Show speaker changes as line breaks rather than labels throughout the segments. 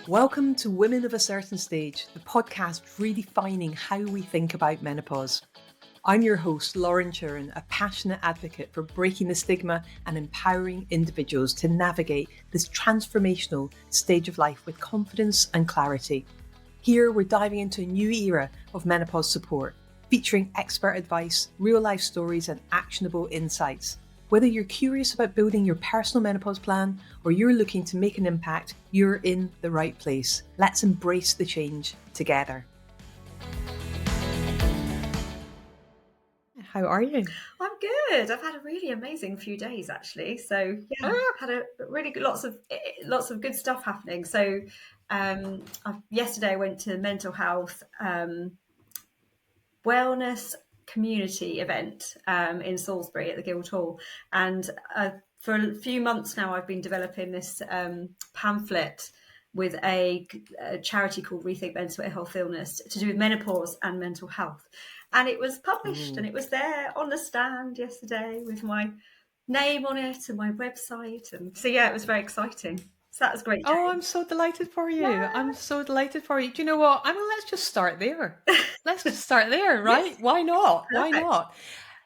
Welcome to Women of a Certain Stage, the podcast redefining how we think about menopause. I'm your host, Lauren Chiren, a passionate advocate for breaking the stigma and empowering individuals to navigate this transformational stage of life with confidence and clarity. Here, we're diving into a new era of menopause support, featuring expert advice, real-life stories, and actionable insights. Whether you're curious about building your personal menopause plan or you're looking to make an impact, you're in the right place. Let's embrace the change together. How are you?
I'm good. I've had a really amazing few days actually. So yeah, had a really good, lots of good stuff happening. So yesterday I went to mental health wellness community event in Salisbury at the Guildhall, and for a few months now I've been developing this pamphlet with a charity called Rethink Mental Illness to do with menopause and mental health. And it was published and it was there on the stand yesterday with my name on it and my website. And so, yeah, it was very exciting. So that was a great day.
Oh, I'm so delighted for you.
Yeah.
I'm so delighted for you. Do you know what? Let's just start there. Let's just start there, right?
Yes.
Why not?
Perfect.
Why not?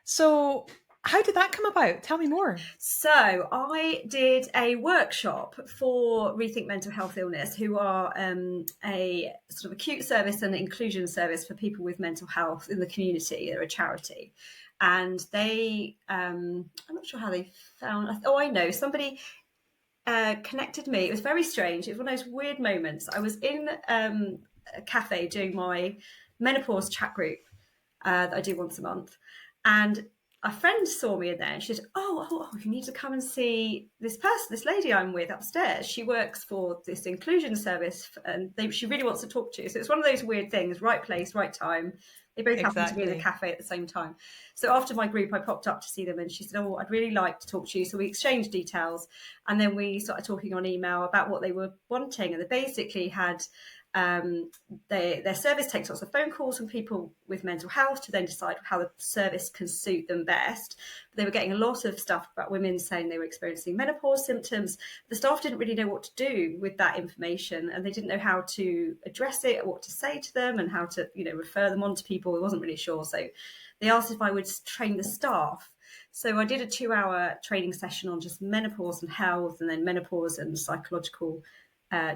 So how did that come about? Tell me more.
So I did a workshop for Rethink Mental Health Illness, who are a sort of acute service and inclusion service for people with mental health in the community. They're a charity. And they, I'm not sure how they found, I know, somebody connected me. It was very strange. It was one of those weird moments. I was in a cafe doing my menopause chat group that I do once a month. And a friend saw me in there and she said, oh, you need to come and see this person, this lady I'm with upstairs. She works for this inclusion service and she really wants to talk to you. So it's one of those weird things, right place, right time. They both happened to be in the cafe at the same time. So after my group, I popped up to see them and she said, oh, I'd really like to talk to you. So we exchanged details and then we started talking on email about what they were wanting. And they basically had their service takes lots of phone calls from people with mental health to then decide how the service can suit them best. But they were getting a lot of stuff about women saying they were experiencing menopause symptoms. The staff didn't really know what to do with that information and they didn't know how to address it or what to say to them and how to, refer them on to people. They wasn't really sure. So they asked if I would train the staff. So I did a 2-hour training session on just menopause and health and then menopause and psychological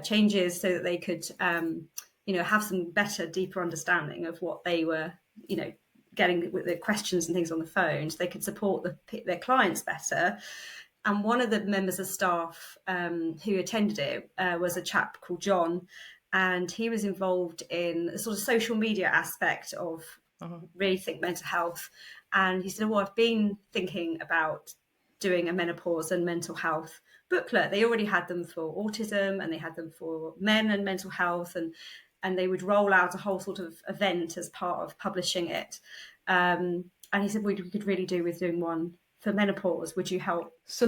changes so that they could, have some better, deeper understanding of what they were, getting with the questions and things on the phone, so they could support their clients better. And one of the members of staff who attended it was a chap called John, and he was involved in the sort of social media aspect of Rethink Mental Health. And he said, I've been thinking about doing a menopause and mental health booklet. They already had them for autism and they had them for men and mental health, and they would roll out a whole sort of event as part of publishing it. And he said, we could really do with doing one for menopause. Would you help?
So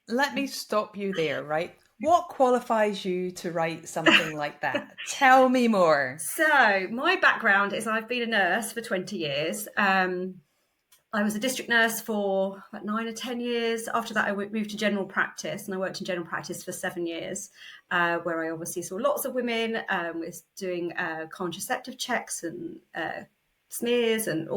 let me stop you there, right? What qualifies you to write something like that? Tell me more.
So my background is I've been a nurse for 20 years. I was a district nurse for about 9 or 10 years. After that, I moved to general practice, and I worked in general practice for 7 years, where I obviously saw lots of women with doing contraceptive checks and smears and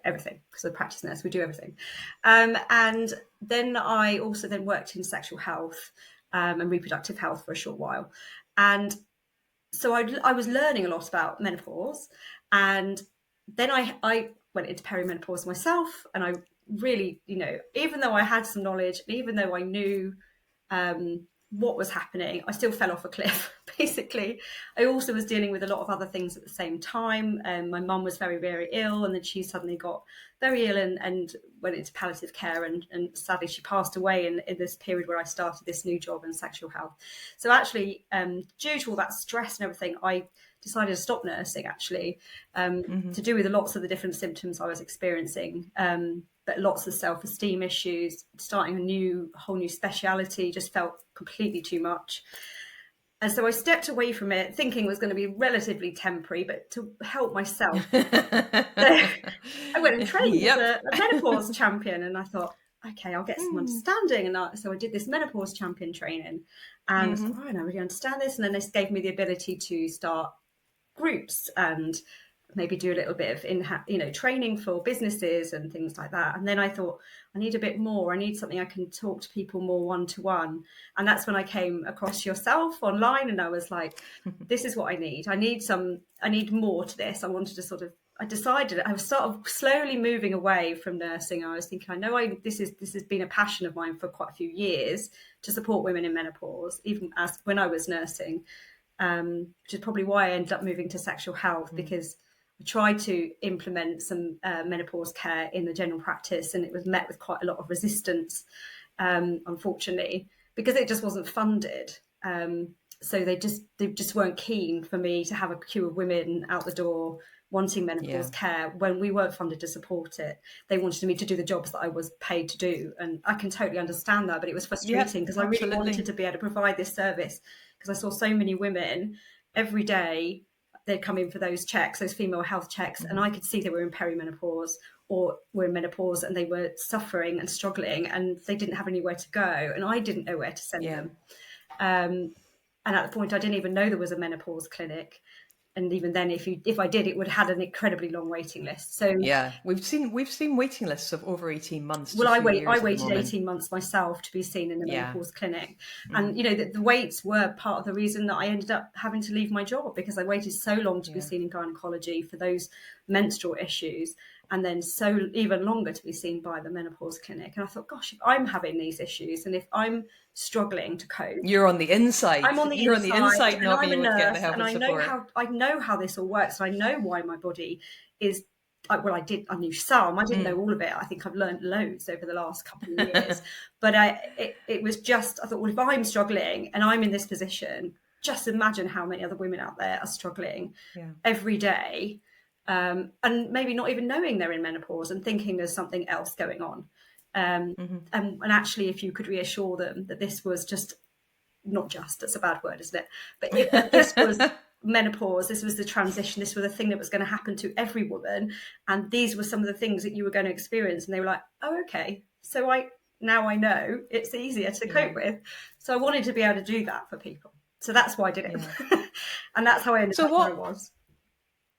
everything. Because I'm a practice nurse, we do everything. And then I also worked in sexual health and reproductive health for a short while. And so I was learning a lot about menopause, and then I went into perimenopause myself, and I really, even though I had some knowledge, and even though I knew what was happening, I still fell off a cliff, basically. I also was dealing with a lot of other things at the same time. My mum was very, very ill, and then she suddenly got very ill and went into palliative care, and sadly she passed away in this period where I started this new job in sexual health. So actually, due to all that stress and everything, I decided to stop nursing, actually, to do with lots of the different symptoms I was experiencing, but lots of self-esteem issues. Starting a whole new speciality just felt completely too much. And so I stepped away from it, thinking it was going to be relatively temporary, but to help myself. I went and trained as a menopause champion, and I thought, okay, I'll get some understanding. And so I did this menopause champion training, and I thought, oh, I don't really understand this. And then this gave me the ability to start groups and maybe do a little bit of training for businesses and things like that. And then I thought, I need a bit more. I need something I can talk to people more one-to-one. And that's when I came across yourself online, and I was like, this is what I need. I need more to this. I decided I was sort of slowly moving away from nursing. I was thinking, I know this has been a passion of mine for quite a few years, to support women in menopause, even as when I was nursing, which is probably why I ended up moving to sexual health, because I tried to implement some menopause care in the general practice, and it was met with quite a lot of resistance, unfortunately, because it just wasn't funded. So they just weren't keen for me to have a queue of women out the door wanting menopause care when we weren't funded to support it. They wanted me to do the jobs that I was paid to do, and I can totally understand that, but it was frustrating because I really wanted to be able to provide this service, because I saw so many women every day. They'd come in for those checks, those female health checks, and I could see they were in perimenopause or were in menopause, and they were suffering and struggling, and they didn't have anywhere to go, and I didn't know where to send them. And at the point, I didn't even know there was a menopause clinic. And even then, if I did, it would have had an incredibly long waiting list. So
we've seen waiting lists of over 18 months.
Well, I waited 18 months myself to be seen in the menopause clinic, and the waits were part of the reason that I ended up having to leave my job, because I waited so long to be seen in gynecology for those menstrual issues, and then so even longer to be seen by the menopause clinic. And I thought, gosh, if I'm having these issues and if I'm struggling to cope,
you're on the inside.
I'm on the inside,
not
and
being able to get the help
and
and support.
I know how this all works, and I know why my body is. Well, I knew some. I didn't know all of it. I think I've learned loads over the last couple of years. But it was just, I thought, well, if I'm struggling and I'm in this position, just imagine how many other women out there are struggling every day, and maybe not even knowing they're in menopause and thinking there's something else going on. And actually, if you could reassure them that this was just, not just, that's a bad word, isn't it? But if this was menopause, this was the transition, this was the thing that was going to happen to every woman, and these were some of the things that you were going to experience, and they were like, oh, okay, so now I know it's easier to cope with. So I wanted to be able to do that for people, so that's why I did it. And that's how I ended up where I was.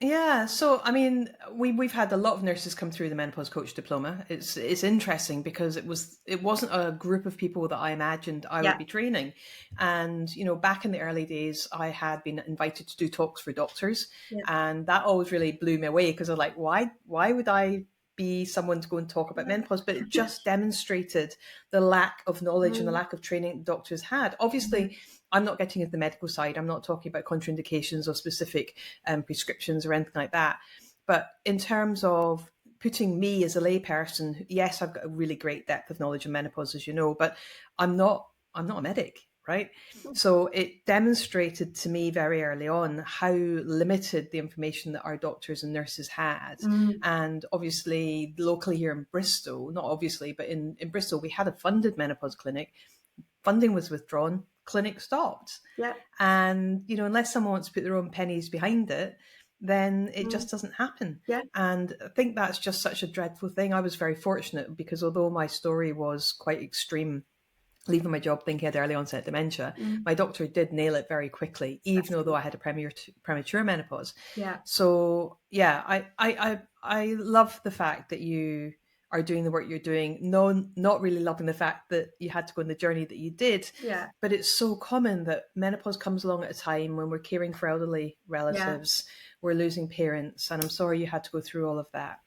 Yeah, so I mean, we've had a lot of nurses come through the Menopause Coach diploma. It's interesting because it wasn't a group of people that I imagined I would be training, and back in the early days, I had been invited to do talks for doctors, and that always really blew me away, because I was like, why would I be someone to go and talk about menopause? But it just demonstrated the lack of knowledge and the lack of training doctors had. Obviously, I'm not getting into the medical side. I'm not talking about contraindications or specific prescriptions or anything like that. But in terms of putting me as a layperson, yes, I've got a really great depth of knowledge of menopause, as you know, but I'm not a medic, right? So it demonstrated to me very early on how limited the information that our doctors and nurses had. And obviously, locally here in Bristol, not obviously, but in Bristol, we had a funded menopause clinic. Funding was withdrawn. Clinic stopped. And unless someone wants to put their own pennies behind it, then it just doesn't happen. And I think that's just such a dreadful thing. I was very fortunate, because although my story was quite extreme, leaving my job thinking I had early onset dementia, my doctor did nail it very quickly, even although I had a premature menopause. So I love the fact that you are doing the work you're doing. No, not really loving the fact that you had to go on the journey that you did. But it's so common that menopause comes along at a time when we're caring for elderly relatives, we're losing parents, and I'm sorry you had to go through all of that.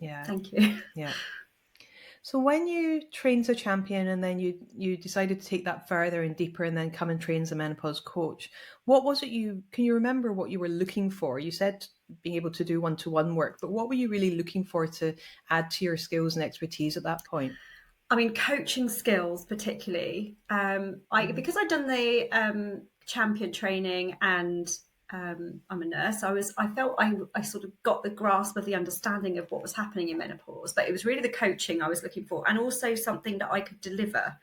Thank you.
So when you trained as a champion, and then you decided to take that further and deeper, and then come and train as a menopause coach, what was it can you remember what you were looking for? You said being able to do one-to-one work, but what were you really looking for to add to your skills and expertise at that point?
I mean, coaching skills particularly. Because I'd done the champion training, and I'm a nurse, I felt I sort of got the grasp of the understanding of what was happening in menopause, but it was really the coaching I was looking for, and also something that I could deliver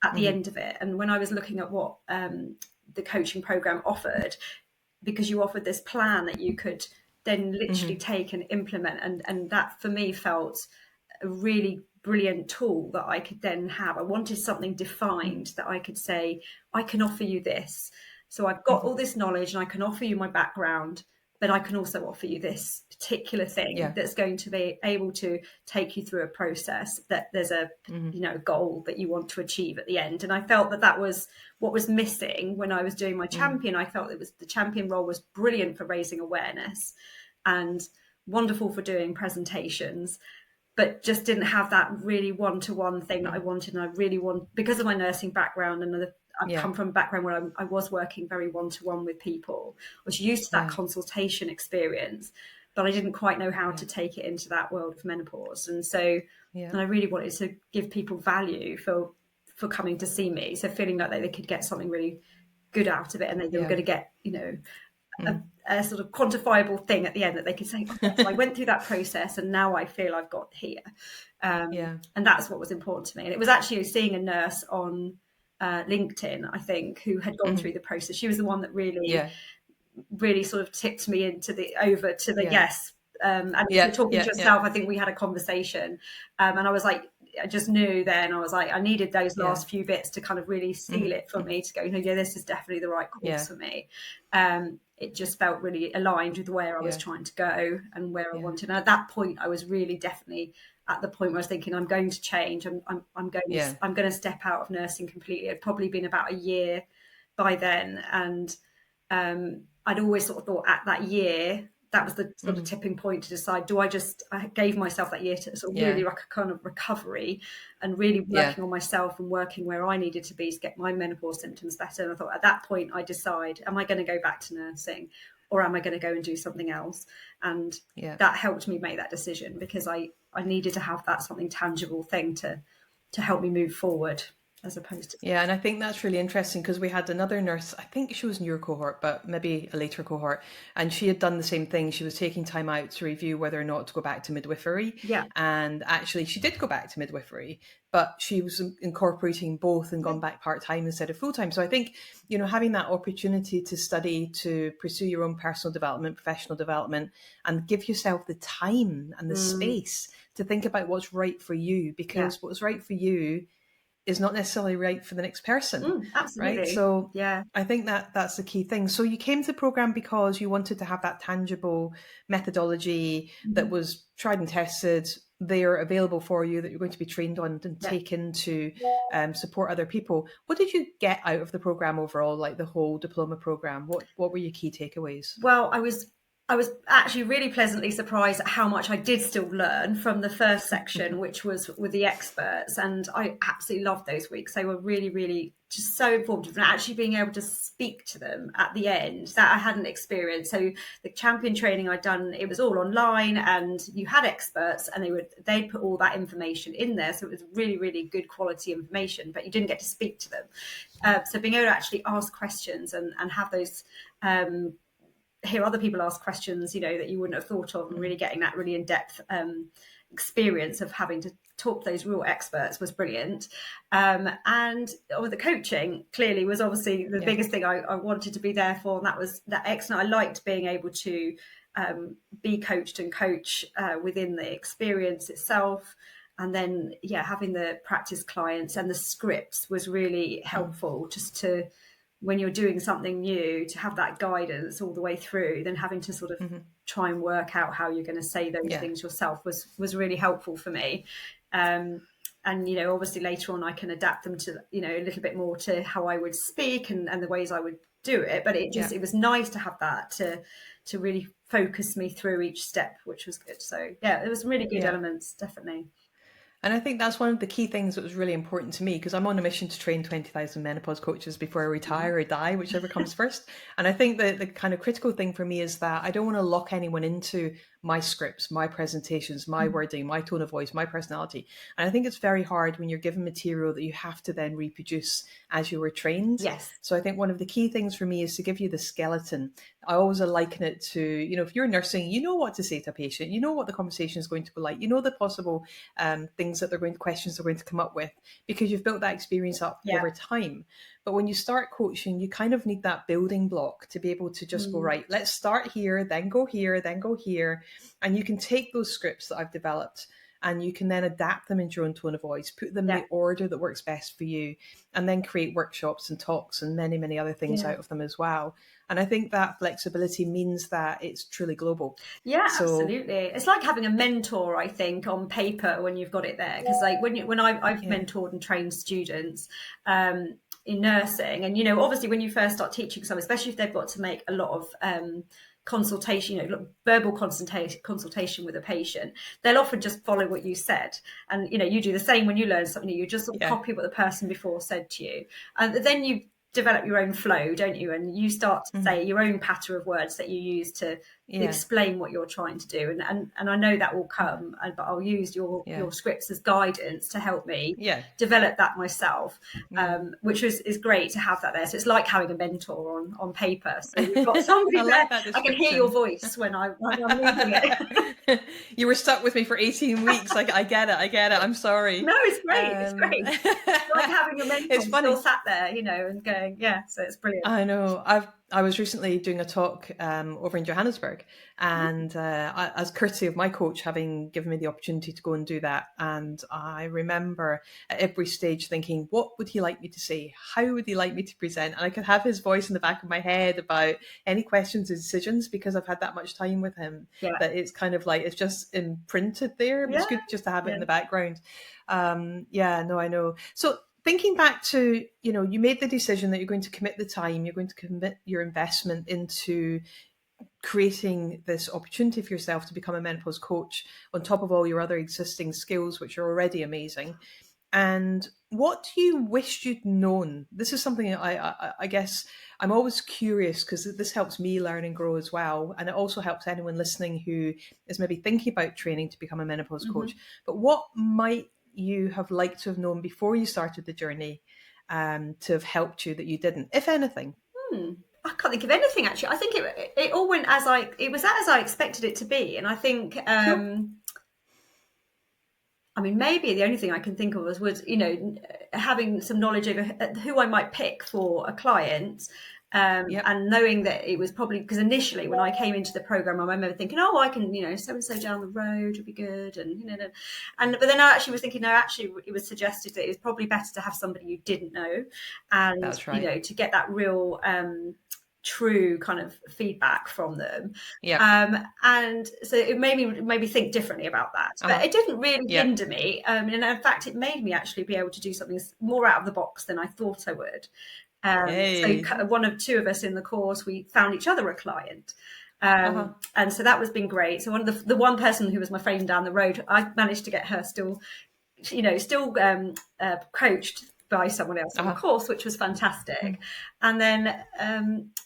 at the end of it. And when I was looking at what the coaching program offered, because you offered this plan that you could then literally take and implement, and that for me felt a really brilliant tool that I could then have. I wanted something defined that I could say, I can offer you this. So I've got all this knowledge and I can offer you my background, but I can also offer you this particular thing that's going to be able to take you through a process, that there's a goal that you want to achieve at the end. And I felt that was what was missing when I was doing my champion. I felt the champion role was brilliant for raising awareness and wonderful for doing presentations, but just didn't have that really one-to-one thing that I wanted. And I really because of my nursing background and I've come from a background where I was working very one-to-one with people. I was used to that consultation experience, but I didn't quite know how to take it into that world of menopause. And so and I really wanted to give people value for coming to see me. So feeling like they could get something really good out of it, and they were going to get, a sort of quantifiable thing at the end that they could say, oh, yes, I went through that process and now I feel I've got here. And that's what was important to me. And it was actually seeing a nurse on LinkedIn, I think, who had gone through the process. She was the one that really sort of tipped me over to the yes. And talking to yourself, I think we had a conversation, and I was like, I just knew then, I was like, I needed those last few bits to kind of really seal it for me to go, this is definitely the right course for me. It just felt really aligned with where I was trying to go and where I wanted. And at that point, I was really definitely at the point where I was thinking, I'm going to change. I'm going to step out of nursing completely. It'd probably been about a year by then, and I'd always sort of thought at that year, that was the sort of tipping point to decide, I gave myself that year to sort of really like a kind of recovery and really working on myself and working where I needed to be to get my menopause symptoms better. And I thought at that point, I decide, am I going to go back to nursing or am I going to go and do something else? And that helped me make that decision, because I needed to have that something tangible thing to help me move forward. As opposed to
and I think that's really interesting, because we had another nurse, I think she was in your cohort, but maybe a later cohort, and she had done the same thing. She was taking time out to review whether or not to go back to midwifery, and actually she did go back to midwifery, but she was incorporating both and gone back part-time instead of full-time. So I think, having that opportunity to study, to pursue your own personal development, professional development, and give yourself the time and the space to think about what's right for you, because what's right for you is not necessarily right for the next person.
Absolutely.
Right? So I think that's the key thing. So you came to the program because you wanted to have that tangible methodology that was tried and tested, there available for you, that you're going to be trained on and taken to support other people. What did you get out of the program overall, like the whole diploma program? What were your key takeaways?
Well, I was actually really pleasantly surprised at how much I did still learn from the first section, which was with the experts. And I absolutely loved those weeks. They were really, really just so informative, and actually being able to speak to them at the end, that I hadn't experienced. So the champion training I'd done, it was all online, and you had experts and they'd put all that information in there. So it was really, really good quality information, but you didn't get to speak to them. So being able to actually ask questions and have those, hear other people ask questions, that you wouldn't have thought of, and really getting that really in-depth experience of having to talk to those real experts was brilliant. And the coaching clearly was obviously the biggest thing I wanted to be there for, and that was that excellent. I liked being able to be coached and coach within the experience itself. And then, having the practice clients and the scripts was really helpful, just to, when you're doing something new, to have that guidance all the way through, then having to sort of try and work out how you're going to say those things yourself was really helpful for me. And, obviously later on I can adapt them to, a little bit more to how I would speak and the ways I would do it. But it was nice to have that to really focus me through each step, which was good. So there was some really good elements, definitely.
And I think that's one of the key things that was really important to me, because I'm on a mission to train 20,000 menopause coaches before I retire or die, whichever comes first. And I think that the kind of critical thing for me is that I don't want to lock anyone into my scripts, my presentations, my wording, my tone of voice, my personality. And I think it's very hard when you're given material that you have to then reproduce as you were trained.
Yes.
So I think one of the key things for me is to give you the skeleton. I always liken it to, if you're nursing, you know what to say to a patient, you know what the conversation is going to be like, you know the possible things that questions they're going to come up with, because you've built that experience up over time. But when you start coaching, you kind of need that building block to be able to just go, right, let's start here, then go here, then go here. And you can take those scripts that I've developed and you can then adapt them into your own tone of voice, put them in
Yeah.
the order that works best for you, and then create workshops and talks and many, many other things out of them as well. And I think that flexibility means that it's truly global.
Yeah,
So
absolutely. It's like having a mentor, I think, on paper when you've got it there. Because like when I've mentored and trained students in nursing, and obviously when you first start teaching someone, especially if they've got to make a lot of consultation, verbal consultation with a patient, they'll often just follow what you said. And you do the same when you learn something new. You just sort of copy what the person before said to you, and then you develop your own flow, don't you? And you start to say your own patter of words that you use to explain what you're trying to do. And I know that will come, but I'll use your scripts as guidance to help me develop that myself, which is great to have that there. So it's like having a mentor on paper. So you've got somebody
I
there.
like that
I can hear your voice when I'm reading it.
You were stuck with me for 18 weeks. I get it. I'm sorry.
No, it's great. It's great. It's like having a mentor.
It's funny.
Still sat there, and going, so it's brilliant.
I know. I was recently doing a talk over in Johannesburg, and as courtesy of my coach having given me the opportunity to go and do that, and I remember at every stage thinking, what would he like me to say? How would he like me to present? And I could have his voice in the back of my head about any questions or decisions, because I've had that much time with him that it's kind of like it's just imprinted there. It's good just to have it in the background. I know. So thinking back to, you made the decision that you're going to commit the time, you're going to commit your investment into creating this opportunity for yourself to become a menopause coach on top of all your other existing skills, which are already amazing. And what do you wish you'd known? This is something I guess I'm always curious, because this helps me learn and grow as well. And it also helps anyone listening who is maybe thinking about training to become a menopause coach. But what might you have liked to have known before you started the journey to have helped you that you didn't, if anything?
I can't think of anything, actually. I think it all went as I expected it to be. And I think
Cool.
I mean, maybe the only thing I can think of was having some knowledge over who I might pick for a client. And knowing that it was probably, because initially when I came into the program, I remember thinking, I can, so and so down the road would be good, but then I actually was thinking, no, actually it was suggested that it was probably better to have somebody you didn't know, and
That's right.
to get that real true kind of feedback from them. And so it made me maybe think differently about that, but it didn't really hinder me, and in fact it made me actually be able to do something more out of the box than I thought I would. So one of two of us in the course, we found each other a client. And so that was been great. So one of the one person who was my friend down the road, I managed to get her still coached by someone else on the course, which was fantastic. And then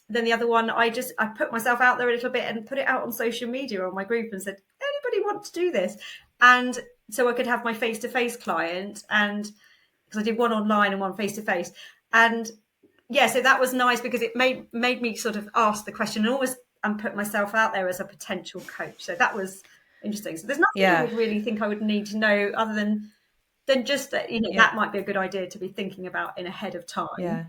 the other one, I put myself out there a little bit and put it out on social media on my group and said, anybody want to do this? And so I could have my face-to-face client, and because I did one online and one face-to-face. And so that was nice, because it made me sort of ask the question and put myself out there as a potential coach. So that was interesting. So there's nothing I would really think I would need to know other than just that, that might be a good idea to be thinking about in ahead of time.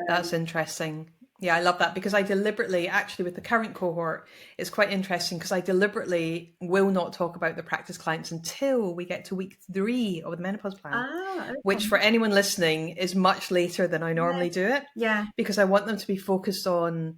That's interesting. I love that, because I deliberately, actually with the current cohort, it's quite interesting because I deliberately will not talk about the practice clients until we get to week 3 of the Menopause Plan, which for anyone listening is much later than I normally do it. Because I want them to be focused on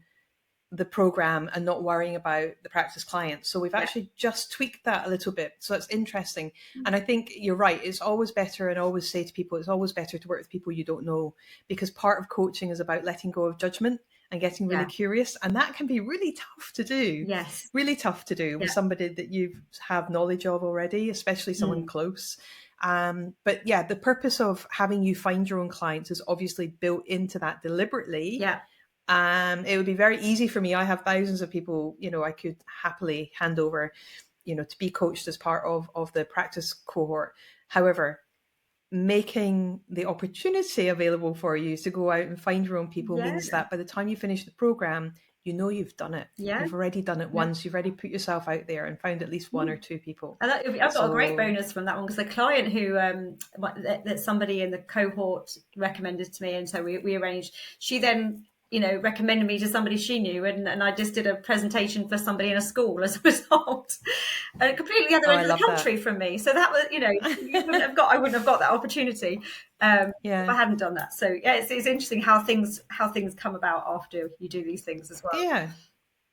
the program and not worrying about the practice clients. So we've actually just tweaked that a little bit. So it's interesting. And I think you're right. It's always better, and I always say to people, it's always better to work with people you don't know, because part of coaching is about letting go of judgment and getting really curious. And that can be really tough to do. Really tough to do with somebody that you have knowledge of already, especially someone close. But the purpose of having you find your own clients is obviously built into that deliberately. It would be very easy for me. I have thousands of people, I could happily hand over, to be coached as part of the practice cohort. However, making the opportunity available for you to go out and find your own people means that by the time you finish the program, you've done it. You've already done it once. You've already put yourself out there and found at least one or two people.
And I've got a great bonus from that one, because the client who that somebody in the cohort recommended to me, and so we arranged. She then recommended me to somebody she knew, and I just did a presentation for somebody in a school as a result, and completely the other end of the country from me. So that was, I wouldn't have got that opportunity if I hadn't done that. So yeah, it's interesting how things come about after you do these things as well.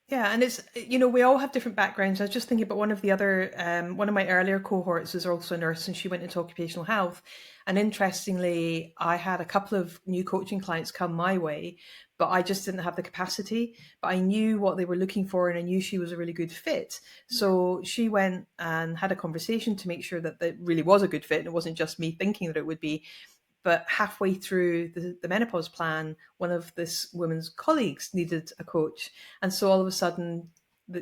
Yeah, and it's, we all have different backgrounds. I was just thinking about one of my earlier cohorts was also a nurse, and she went into occupational health. And interestingly, I had a couple of new coaching clients come my way, but I just didn't have the capacity. But I knew what they were looking for, and I knew she was a really good fit. So she went and had a conversation to make sure that it really was a good fit, and it wasn't just me thinking that it would be. But halfway through the menopause plan, one of this woman's colleagues needed a coach. And so all of a sudden,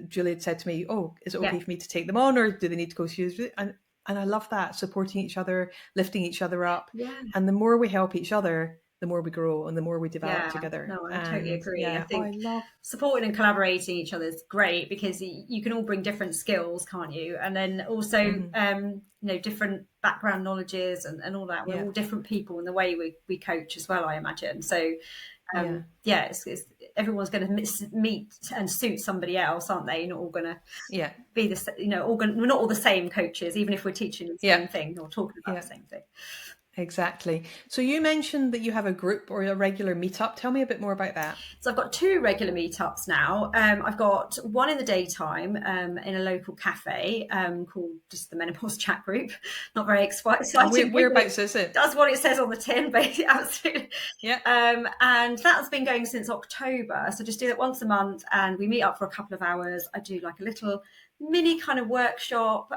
Julie had said to me, "Oh, is it okay for me to take them on, or do they need to go to you?" And I love that, supporting each other, lifting each other up.
Yeah.
And the more we help each other, the more we grow and the more we develop together.
No, I totally agree.
Yeah.
I think supporting and collaborating each other is great, because you can all bring different skills, can't you? And then also, different background knowledges and all that. We're all different people in the way we coach as well, I imagine. So, it's everyone's going to meet and suit somebody else, aren't they? You're not all going to be we're not all the same coaches, even if we're teaching the same thing or talking about the same thing.
Exactly. So you mentioned that you have a group or a regular meetup. Tell me a bit more about that.
So I've got 2 regular meetups now. I've got one in the daytime in a local cafe called just the Menopause Chat Group. Not very exciting.
Whereabouts is it?
That's what it says on the tin, basically. Absolutely.
Yeah.
And that's been going since October. So just do that once a month, and we meet up for a couple of hours. I do like a little mini kind of workshop,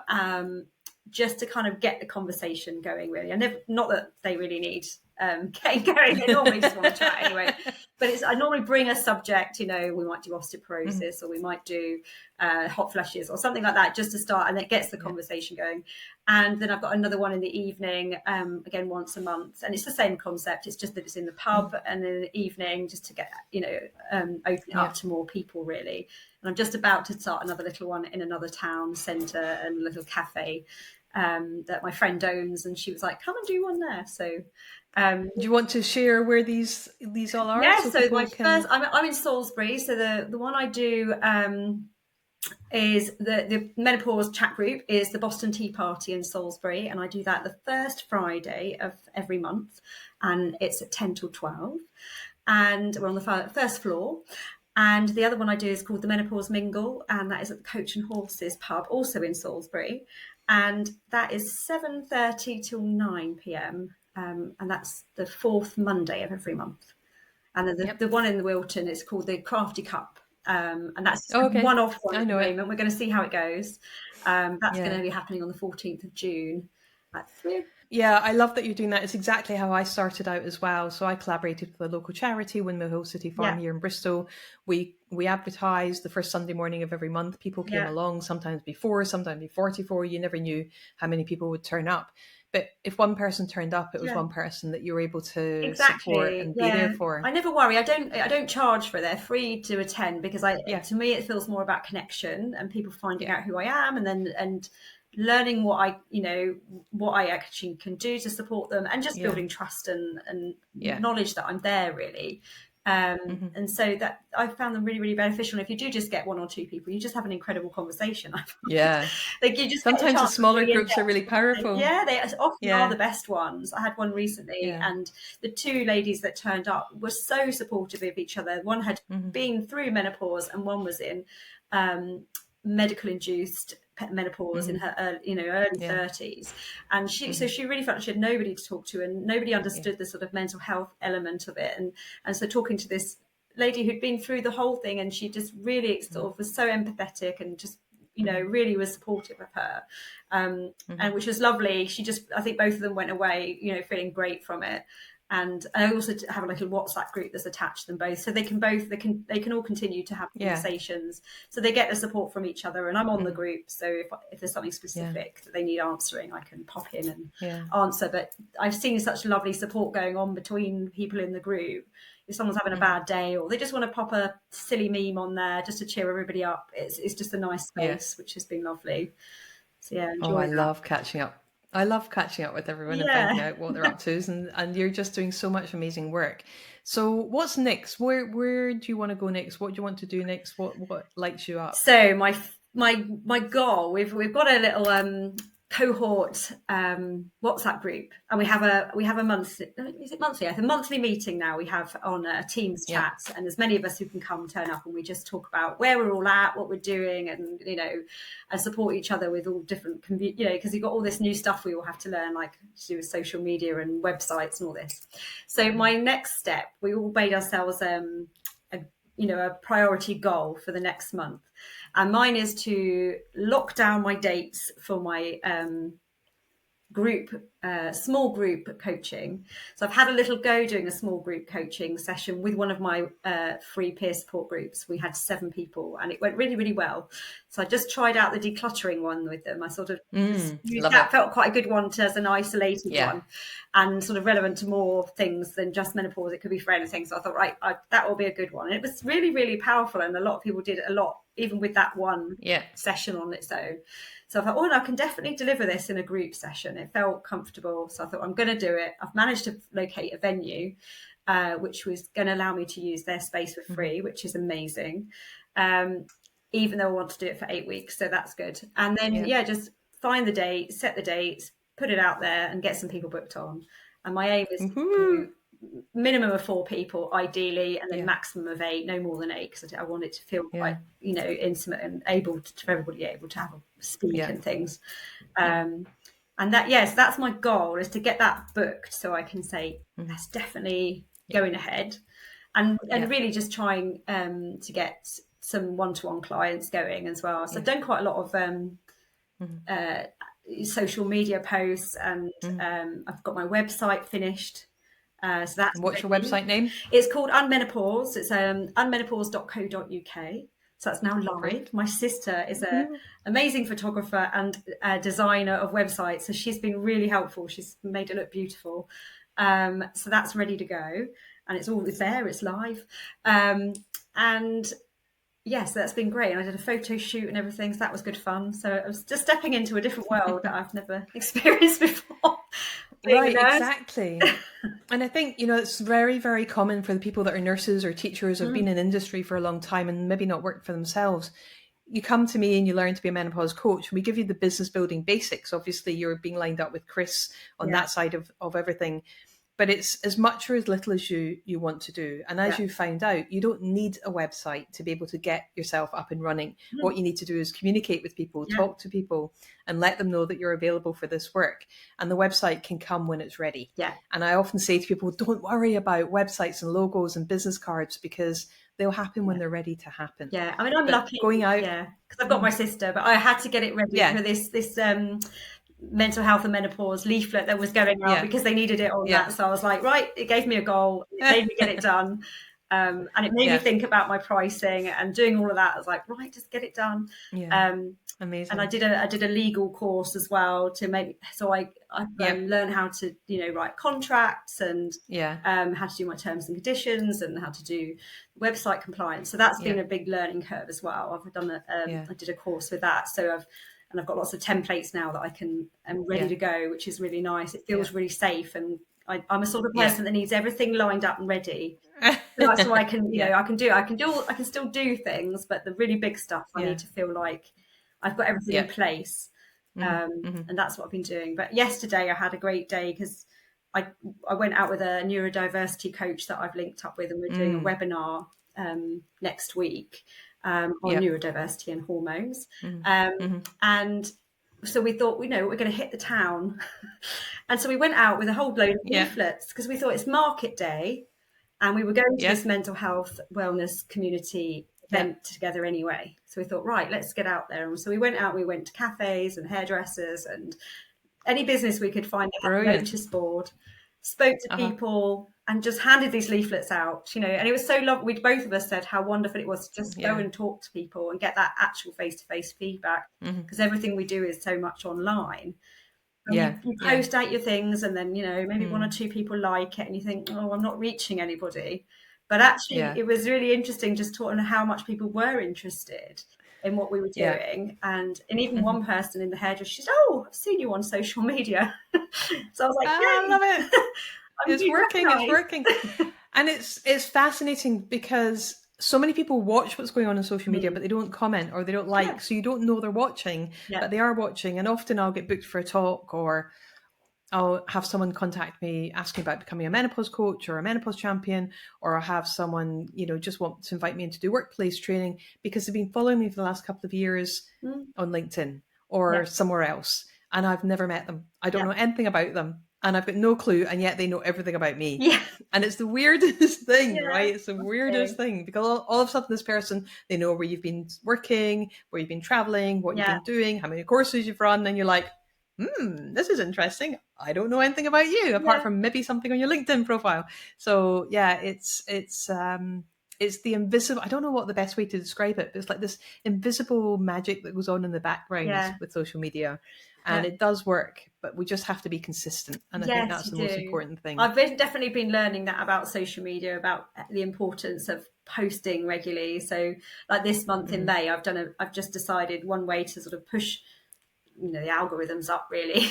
just to kind of get the conversation going, really. Not that they really need getting going. They normally just want to chat anyway. But I normally bring a subject, we might do osteoporosis, or we might do hot flushes or something like that, just to start, and it gets the conversation going. And then I've got another one in the evening, again, once a month. And it's the same concept. It's just that it's in the pub and in the evening, just to get, open it up to more people, really. And I'm just about to start another little one in another town centre, and a little cafe that my friend owns, and she was like, "Come and do one there." So,
do you want to share where these all are?
Yeah. So my first, I'm in Salisbury. So the one I do is the Menopause Chat Group is the Boston Tea Party in Salisbury, and I do that the first Friday of every month, and it's at 10 till 12, and we're on the first floor. And the other one I do is called the Menopause Mingle, and that is at the Coach and Horses pub, also in Salisbury. And that is 7:30 till 9 p.m. And that's the 4th Monday of every month. And then the one in the Wilton is called the Crafty Cup. And that's one-off one at the moment. We're going to see how it goes. That's going to be happening on the 14th of June at 3.
Yeah, I love that you're doing that. It's exactly how I started out as well. So I collaborated with a local charity, Windmill Hill City Farm here in Bristol. We advertised the first Sunday morning of every month. People came along, sometimes before, sometimes before 44. You never knew how many people would turn up. But if one person turned up, it was one person that you were able to support and be there for.
I never worry. I don't charge for it. They're free to attend, because to me it feels more about connection and people finding out who I am, and learning what I actually can do to support them, and just building trust and knowledge that I'm there, really. And so that I found them really, really beneficial. And if you do just get 1 or 2 people, you just have an incredible conversation.
Yeah.
Like you just
sometimes the smaller groups are really powerful.
Yeah, they often are the best ones. I had one recently, and the 2 ladies that turned up were so supportive of each other. One had been through menopause, and one was in medical induced menopause in her early 30s, and so she really felt like she had nobody to talk to, and nobody understood the sort of mental health element of it, and so talking to this lady who'd been through the whole thing, and she just really sort of was so empathetic, and just really was supportive of her, and which was lovely. I think both of them went away feeling great from it. And I also have a little WhatsApp group that's attached to them both, so they can all continue to have conversations. So they get the support from each other, and I'm on the group. So if there's something specific that they need answering, I can pop in and answer. But I've seen such lovely support going on between people in the group. If someone's having a bad day, or they just want to pop a silly meme on there just to cheer everybody up, it's just a nice space, which has been lovely. So enjoy
I love catching up. I love catching up with everyone and finding out what they're up to, and you're just doing so much amazing work. So what's next? Where do you want to go next? What do you want to do next? What lights you up?
So my goal, we've got a little cohort WhatsApp group, and we have a monthly, is it monthly? A monthly meeting now we have on a Teams chat, and there's many of us who can turn up, and we just talk about where we're all at, what we're doing, and and support each other with all different because you've got all this new stuff we all have to learn, like to do with social media and websites and all this. So my next step, we all made ourselves a priority goal for the next month. And mine is to lock down my dates for my small group coaching. So I've had a little go doing a small group coaching session with one of my free peer support groups. We had 7 people and it went really, really well. So I just tried out the decluttering one with them. I sort of felt quite a good one as an isolated one, and sort of relevant to more things than just menopause. It could be for anything. So I thought, right, that will be a good one. And it was really, really powerful. And a lot of people did it a lot, even with that one session on its own. So I thought, I can definitely deliver this in a group session. It felt comfortable. So I thought, I'm going to do it. I've managed to locate a venue, which was going to allow me to use their space for free, which is amazing. Even though I want to do it for 8 weeks. So that's good. And then, just find the date, set the dates, put it out there and get some people booked on. And my aim is to do minimum of 4 people, ideally, and then maximum of 8, no more than 8, because I want it to feel quite, intimate and for everybody able to have a speak and things. And that, that's my goal, is to get that booked so I can say that's definitely going ahead, and really just trying to get some one-to-one clients going as well. So I've done quite a lot of social media posts, and I've got my website finished. So that's
what's your website name?
It's called Unmenopause. It's unmenopause.co.uk. So that's now live. Great. My sister is an amazing photographer and designer of websites, so she's been really helpful. She's made it look beautiful. So that's ready to go, and it's there. It's live, and so that's been great. And I did a photo shoot and everything, so that was good fun. So I was just stepping into a different world that I've never experienced before.
Right, exactly. And I think, it's very, very common for the people that are nurses or teachers or have been in industry for a long time and maybe not worked for themselves. You come to me and you learn to be a menopause coach. We give you the business building basics. Obviously, you're being lined up with Chris on that side of everything. But it's as much or as little as you want to do. And as you found out, you don't need a website to be able to get yourself up and running. What you need to do is communicate with people, talk to people, and let them know that you're available for this work. And the website can come when it's ready. And I often say to people, don't worry about websites and logos and business cards, because they'll happen when they're ready to happen.
I mean, I'm lucky
going out.
Because I've got my sister, but I had to get it ready for this mental health and menopause leaflet that was going out because they needed it on that. So I was like, right, it gave me a goal, it made me get it done. And it made me think about my pricing and doing all of that. I was like, right, just get it done. Amazing. And I did a legal course as well to make, so I learned how to, write contracts and how to do my terms and conditions and how to do website compliance. So that's been a big learning curve as well. I've done I did a course with that. So I've got lots of templates now that I'm ready to go, which is really nice. It feels really safe, and I'm a sort of person that needs everything lined up and ready. So I can, I can still do things, but the really big stuff, I need to feel like I've got everything in place. And that's what I've been doing. But yesterday I had a great day because I went out with a neurodiversity coach that I've linked up with, and we're doing a webinar next week on neurodiversity and hormones. And so we thought, we're going to hit the town. And so we went out with a whole load of leaflets because we thought it's market day and we were going to this mental health wellness community event together anyway. So we thought, right, let's get out there. And so we went to cafes and hairdressers and any business we could find that had a notice board, spoke to people and just handed these leaflets out, and it was so lovely. Both of us said how wonderful it was to just go and talk to people and get that actual face-to-face feedback, because everything we do is so much online. You post out your things and then, maybe 1 or 2 people like it and you think, oh, I'm not reaching anybody. But actually it was really interesting just talking how much people were interested. in what we were
Yeah.
doing. And even one person in the hairdresser, she said, "Oh, I've seen you on social media." So I was like,
I
"Yay,
love it.
I'm
It's
being
working. It's
recognised."
working. And it's fascinating because so many people watch what's going on social media,
Mm.
but they don't comment or they don't
Yeah.
like. So you don't know they're watching,
Yeah.
but they are watching. And often I'll get booked for a talk, or I'll have someone contact me asking about becoming a menopause coach or a menopause champion, or I'll have someone, just want to invite me in to do workplace training because they've been following me for the last couple of years on LinkedIn or
Yeah.
somewhere else. And I've never met them. I don't
Yeah.
know anything about them. And I've got no clue. And yet they know everything about me.
Yeah.
And it's the weirdest thing,
Yeah.
right? It's the weirdest thing because all of a sudden this person, they know where you've been working, where you've been traveling, what you've
Yeah.
been doing, how many courses you've run. And you're like, this is interesting. I don't know anything about you apart from maybe something on your LinkedIn profile. So yeah, it's the invisible. I don't know what the best way to describe it, but it's like this invisible magic that goes on in the background
Yeah.
with social media, and it does work. But we just have to be consistent, and I think
Yes,
that's the
you
most
do.
important thing.
I've definitely been learning that about social media, about the importance of posting regularly. So, like this month in May, I've just decided one way to sort of push the algorithms up really,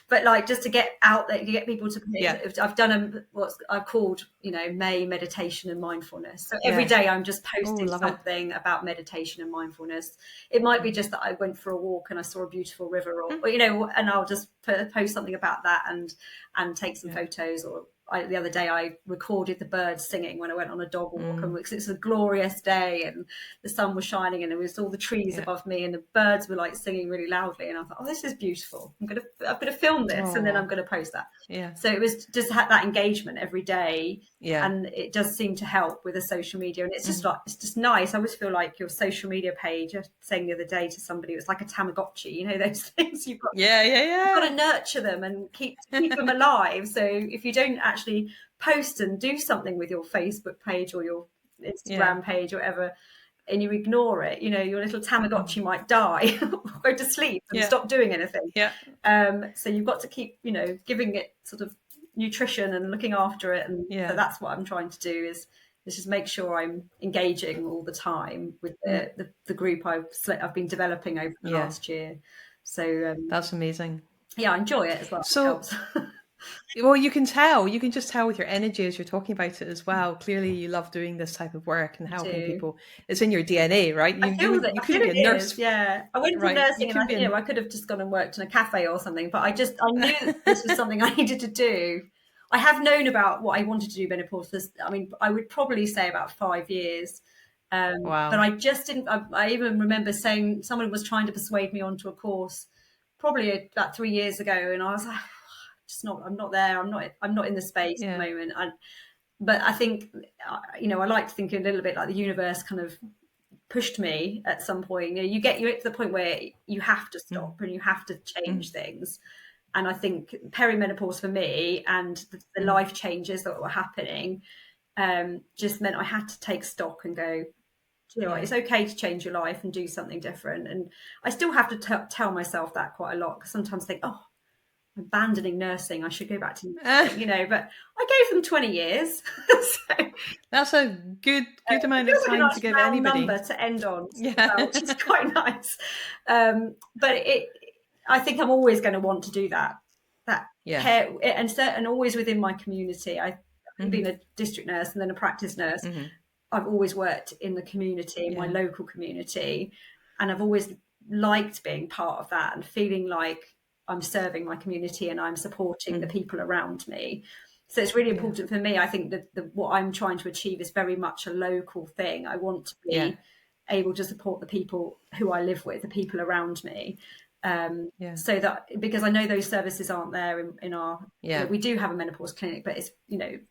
but like just to get out there, you get people to I've done what I've called May meditation and mindfulness. So every day I'm just posting something about meditation and mindfulness. It might be just that I went for a walk and I saw a beautiful river, or and I'll just post something about that and take some photos. Or the other day I recorded the birds singing when I went on a dog walk, and it's a glorious day and the sun was shining and there was all the trees above me and the birds were like singing really loudly, and I thought, oh, this is beautiful. I'm gonna film this and then I'm gonna post that. So it was just that engagement every day, and it does seem to help with the social media, and it's just like it's just nice. I always feel like your social media page, I was saying the other day to somebody, it was like a Tamagotchi, those things you've got you've got to nurture them and keep them alive. So if you don't actually post and do something with your Facebook page or your Instagram page or whatever, and you ignore it, your little Tamagotchi might die or go to sleep and stop doing anything. So you've got to keep giving it sort of nutrition and looking after it, and so that's what I'm trying to do is just make sure I'm engaging all the time with the group I've been developing over the last year. So
that's amazing.
I enjoy it as well.
So well, you can just tell with your energy as you're talking about it as well. Clearly you love doing this type of work and helping people. It's in your DNA, right?
I feel that
you couldn't be a nurse.
I went for nursing, and I could have just gone and worked in a cafe or something, but I knew this was something I needed to do. I have known about what I wanted to do menopause for, I would probably say about 5 years. But I just didn't. I even remember saying someone was trying to persuade me onto a course probably about 3 years ago, and I was like, I'm not there. I'm not in the space at the moment. But I think, I like to think a little bit like the universe kind of pushed me at some point. You're at the point where you have to stop and you have to change things. And I think perimenopause for me and the life changes that were happening just meant I had to take stock and go, it's okay to change your life and do something different. And I still have to tell myself that quite a lot, because sometimes I think, oh, I'm abandoning nursing, I should go back to nursing, but I gave them 20 years. So
that's a good amount of time to give anybody.
Number to end on, which is quite nice. But I think I'm always going to want to do that care, and always within my community. I've been a district nurse and then a practice nurse. I've always worked in the community, my local community, and I've always liked being part of that and feeling like I'm serving my community and I'm supporting the people around me. So it's really important for me. I think that what I'm trying to achieve is very much a local thing. I want to be able to support the people who I live with, the people around me. So that, because I know those services aren't there in our, we do have a menopause clinic, but it's,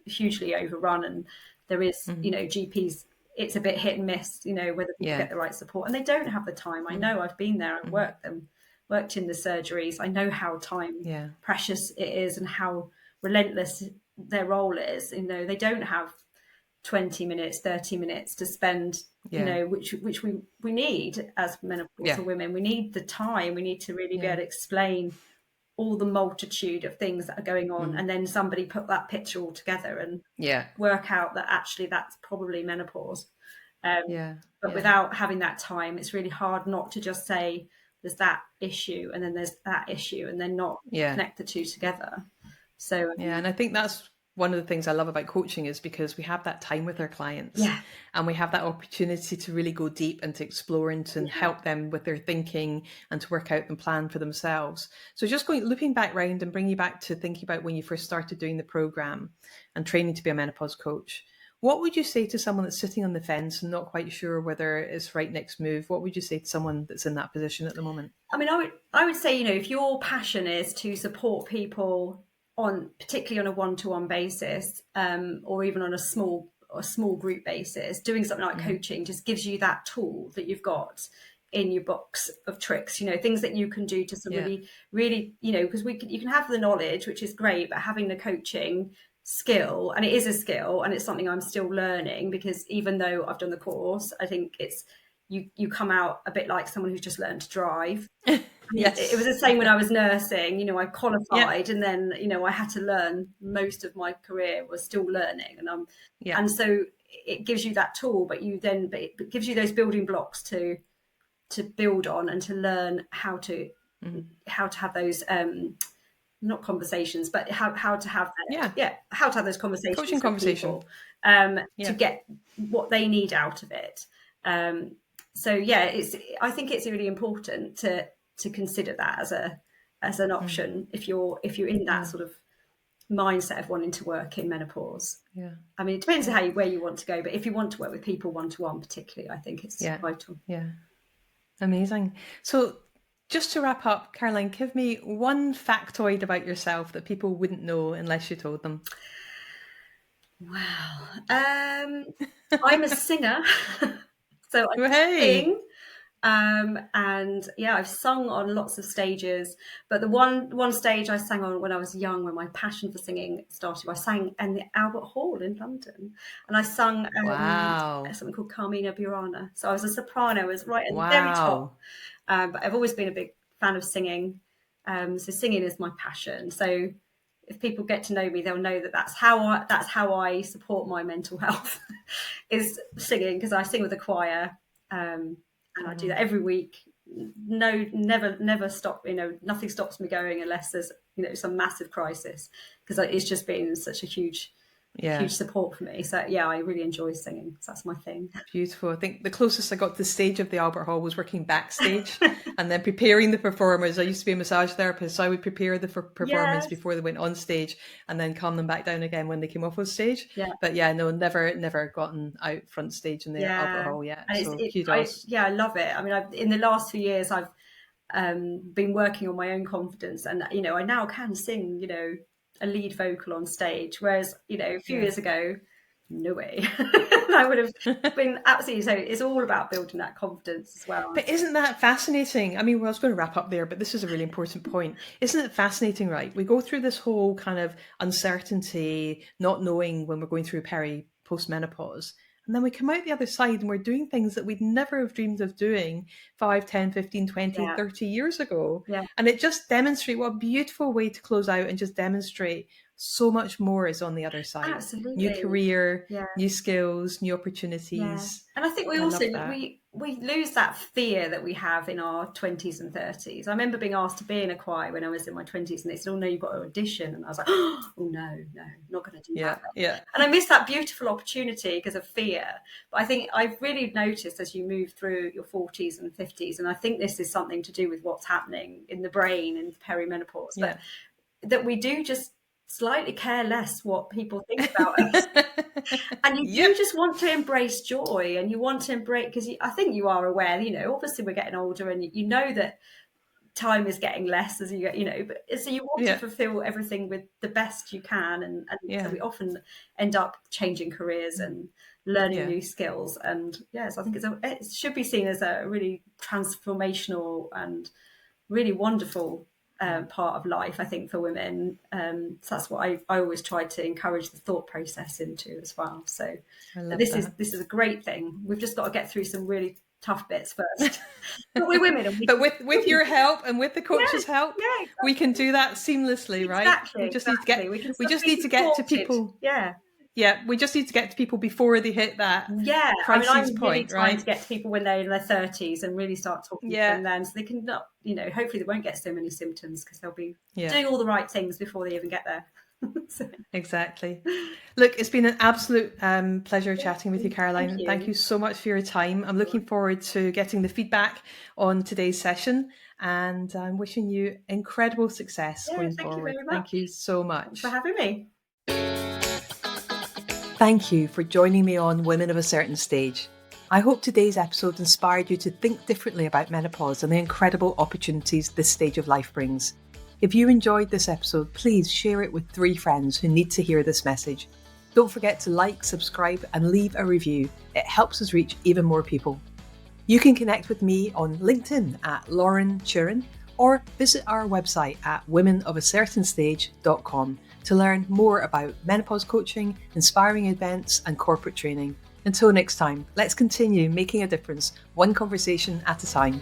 hugely overrun, and there is, GPs, it's a bit hit and miss, whether people get the right support, and they don't have the time. I know, I've been there and worked in the surgeries. I know how time precious it is and how relentless their role is. They don't have 20 minutes, 30 minutes to spend, which we need as menopausal women. We need the time. We need to really be able to explain all the multitude of things that are going on, and then somebody put that picture all together and work out that actually that's probably menopause. But without having that time, it's really hard not to just say there's that issue and then there's that issue and then not connect the two together. So
and I think that's one of the things I love about coaching, is because we have that time with our clients and we have that opportunity to really go deep and to explore and to help them with their thinking and to work out and plan for themselves. So just looping back round and bringing you back to thinking about when you first started doing the program and training to be a menopause coach. What would you say to someone that's sitting on the fence and not quite sure whether it's right next move? What would you say to someone that's in that position at the moment?
I mean, I would say, if your passion is to support people particularly on a one-to-one basis, or even on a small group basis, doing something like coaching just gives you that tool that you've got in your box of tricks, things that you can do to sort of really, because you can have the knowledge, which is great, but having the coaching skill, and it is a skill, and it's something I'm still learning, because even though I've done the course, I think it's you come out a bit like someone who's just learned to drive. It was the same when I was nursing. I qualified and then I had to learn. Most of my career was still learning, and so it gives you that tool, but it gives you those building blocks to build on and to learn how to have those not conversations, but how to have how to have those conversations,
coaching conversation,
to get what they need out of it. I think it's really important to consider that as an option if you're in that sort of mindset of wanting to work in menopause. I mean, it depends on where you want to go, but if you want to work with people one-to-one particularly, I think it's vital.
Amazing. So just to wrap up, Caroline, give me one factoid about yourself that people wouldn't know unless you told them.
Wow. I'm a singer. So I sing, and I've sung on lots of stages, but the one stage I sang on when I was young, when my passion for singing started, I sang in the Albert Hall in London, and I sung something called Carmina Burana. So I was a soprano, I was right at the very top, but I've always been a big fan of singing, so singing is my passion. So if people get to know me, they'll know that that's how I support my mental health is singing, because I sing with a choir, and I do that every week. No, never stop. Nothing stops me going unless there's some massive crisis, because it's just been such a huge support for me. So I really enjoy singing. So that's my thing.
Beautiful. I think the closest I got to the stage of the Albert Hall was working backstage and then preparing the performers. I used to be a massage therapist, so I would prepare the performers before they went on stage and then calm them back down again when they came off on stage. But never gotten out front stage in the Albert Hall yet. So kudos.
I love it. I mean, in the last few years, I've been working on my own confidence, and I now can sing a lead vocal on stage, whereas a few years ago, no way. I would have been absolutely. So it's all about building that confidence as well.
But isn't that fascinating? I mean, I was going to wrap up there, but this is a really important point. Isn't it fascinating, right? We go through this whole kind of uncertainty, not knowing when we're going through post-menopause. And then we come out the other side and we're doing things that we'd never have dreamed of doing 5, 10, 15, 20, 30 years ago. And it just demonstrates what a beautiful way to close out and just demonstrate so much more is on the other side.
Absolutely.
New career, new skills, new opportunities.
And I think we lose that fear that we have in our 20s and 30s. I remember being asked to be in a choir when I was in my 20s, and they said, "Oh no, you've got to audition." And I was like, "Oh no, I'm not going to do that." And I missed that beautiful opportunity because of fear. But I think I've really noticed as you move through your 40s and 50s, and I think this is something to do with what's happening in the brain and perimenopause, but that we do just slightly care less what people think about us. And you do just want to embrace joy, and you want to embrace, because I think you are aware, obviously we're getting older, and you know that time is getting less as you get, but so you want to fulfill everything with the best you can, and so we often end up changing careers and learning new skills. And so I think it should be seen as a really transformational and really wonderful part of life, I think, for women. So that's what I always try to encourage the thought process into as well. So this is a great thing. We've just got to get through some really tough bits first. But we're women.
But with your help and with the coach's help,
exactly.
We can do that seamlessly, right?
Exactly.
We just need to get to people. Yeah, we just need to get to people before they hit that crisis
I'm really
point,
trying
right?
to get to people when they're in their 30s and really start talking to them then, so they can not, hopefully they won't get so many symptoms because they'll be doing all the right things before they even get there.
Exactly. Look, it's been an absolute pleasure chatting with you, Caroline. Thank you so much for your time. I'm looking forward to getting the feedback on today's session, and I'm wishing you incredible success going forward. Thank you so much.
Thanks for having me.
Thank you for joining me on Women of a Certain Stage. I hope today's episode inspired you to think differently about menopause and the incredible opportunities this stage of life brings. If you enjoyed this episode, please share it with 3 friends who need to hear this message. Don't forget to like, subscribe, and leave a review. It helps us reach even more people. You can connect with me on LinkedIn at Lauren Chiren, or visit our website at womenofacertainstage.com to learn more about menopause coaching, inspiring events, and corporate training. Until next time, let's continue making a difference, one conversation at a time.